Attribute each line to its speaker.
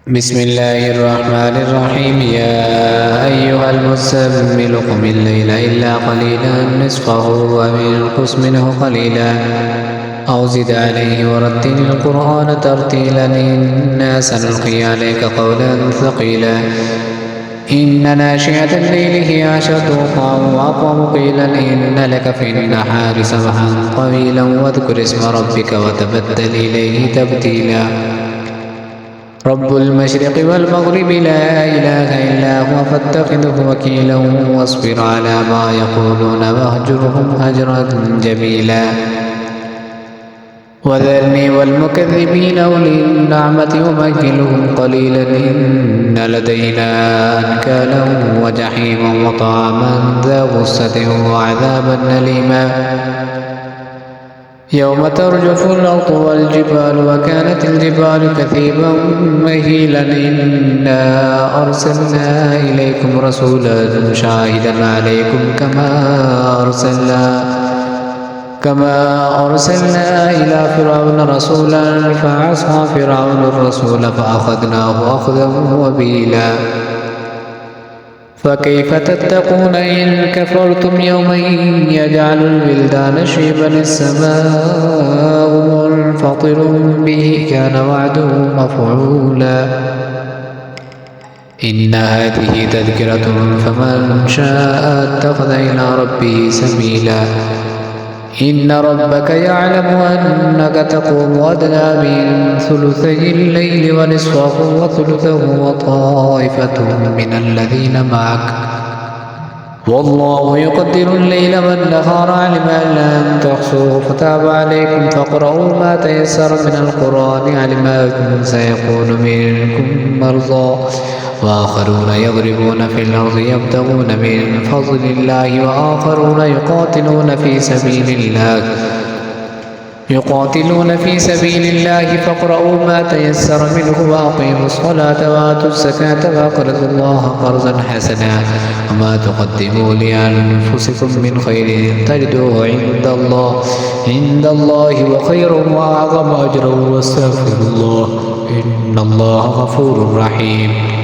Speaker 1: بسم الله الرحمن الرحيم يا أيها المزمل قم الليل إلا قليلا نصفه وانقص منه قليلا أو زد عليه ورتل القرآن ترتيلا إنا سنلقي عليك قولا ثقيلا إن ناشئة الليل هي أشد وطئا وأقوم قيلا إن لك في النهار سبحا طويلا واذكر اسم ربك وتبتل إليه تبتيلا رب المشرق والمغرب لا إله إلا هو فاتخذه وكيلا واصبر على ما يقولون واهجرهم هجرا جميلا وذرني والمكذبين أولي النعمة ومهلهم قليلا إن لدينا أنكالا وجحيما وطعاما ذا غصة وعذابا أليما يوم ترجف الأرض والجبال وكانت الجبال كثيبا مهيلا إنا أرسلنا إليكم رسولا شاهدا عليكم كما أرسلنا إلى فرعون رسولا فعصى فرعون الرسول فأخذناه أخذا وبيلا فكيف تتقون إن كفرتم يوما يجعل الولدان شيبا السماء منفطر به كان وعده مفعولا إن هذه تذكرة فمن شاء اتخذ إلى ربه سبيلا إن ربك يعلم أنك تقوم أدنى من ثلثي الليل ونصفه وثلثه وطائفة من الذين معك والله يقدر الليل والنهار علم أن لن تحصوا فتاب عليكم فاقرؤوا ما تيسر من القرآن علم أن سيكون منكم مرضى وآخرون يضربون في الأرض يبتغون من فضل الله وآخرون يقاتلون في سبيل الله فاقرؤوا ما تيسر منه وأقيموا الصلاة وآتوا الزكاة وأقرضوا الله قرضا حسنا وما تقدموا لأنفسكم من خير تجدوه عند الله وخير وأعظم أجرا واستغفروا الله إن الله غفور رحيم